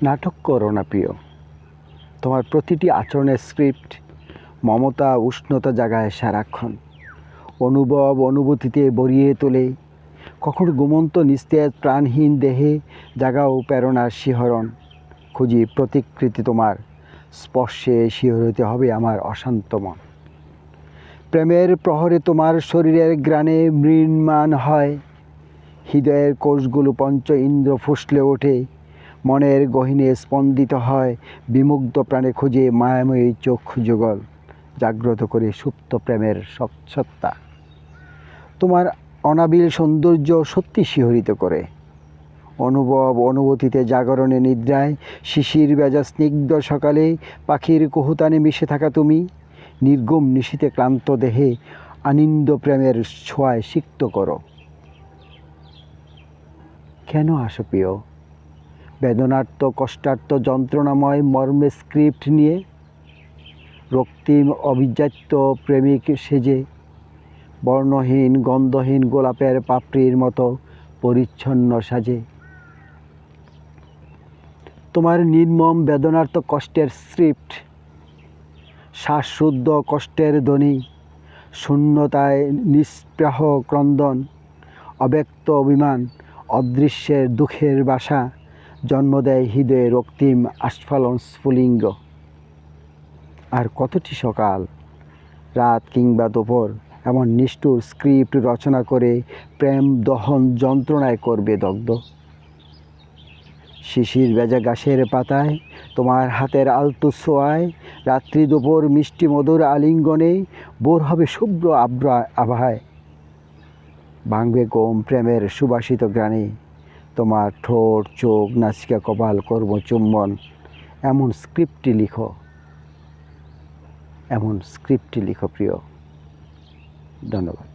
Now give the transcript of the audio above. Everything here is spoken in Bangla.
নাটক করো না প্রিয়, তোমার প্রতিটি আচরণের স্ক্রিপ্ট মমতা উষ্ণতা জাগায় সারাক্ষণ, অনুভব অনুভূতিতে ভরিয়ে তোলে। কখনো ঘুমন্ত নিস্তেজ প্রাণহীন দেহে জাগাও প্রেরণার শিহরণ। খুঁজি প্রতিকৃতি তোমার, স্পর্শে শিহরিত হবে আমার অশান্ত মন। প্রেমের প্রহরে তোমার শরীরের গ্রাণে মৃন্মান হয়, হৃদয়ের কোষগুলো পঞ্চ ইন্দ্র ফুসলে ওঠে, মনের গহীনে স্পন্দিত হয়, বিমুগ্ধ প্রাণে খুঁজে মায়াময়ী চোখ যুগল, জাগ্রত করে সুপ্ত প্রেমের সত্তা। তোমার অনাবিল সৌন্দর্য সত্যি শিহরিত করে, অনুভব অনুভূতিতে জাগরণে নিদ্রায়, শিশির ভেজা স্নিগ্ধ সকালে পাখির কুহুতানে মিশে থাকা তুমি, নির্গুম নিশীতে ক্লান্ত দেহে আনন্দ প্রেমের ছোঁয়ায় সিক্ত করো। কেন আসো প্রিয়, বেদনার্ত কষ্টার্ত যন্ত্রণাময় মর্মে স্ক্রিপ্ট নিয়ে, রক্তিম অভিজাত্য প্রেমিক সেজে, বর্ণহীন গন্ধহীন গোলাপের পাপড়ির মতো পরিচ্ছন্ন সাজে। তোমার নির্মম বেদনার্ত কষ্টের স্ক্রিপ্ট, শ্বাসরুদ্ধ কষ্টের ধ্বনি, শূন্যতায় নিস্পৃহ ক্রন্দন, অব্যক্ত অভিমান, অদৃশ্যের দুঃখের বাসা, জন্ম দেয় হৃদয়ে রক্তিম আস্ফালন স্ফুলিঙ্গ। আর কতটি সকাল, রাত কিংবা দুপুর এমন নিষ্ঠুর স্ক্রিপ্ট রচনা করে প্রেম দহন যন্ত্রণায় করবে দগ্ধ। শিশির ভেজা গাছের পাতায় তোমার হাতের আলতো ছোঁয়ায়, রাত্রি দুপুর মিষ্টি মধুর আলিঙ্গনে ভোর হবে শুভ্র আভায়, ভাঙবে গম প্রেমের সুবাসিত গ্রাণে, তোমার ঠোঁট চোখ নাসিকা কপাল করব চুম্বন। এমন স্ক্রিপ্টটি লিখো, এমন স্ক্রিপ্টটি লিখো প্রিয়। ধন্যবাদ।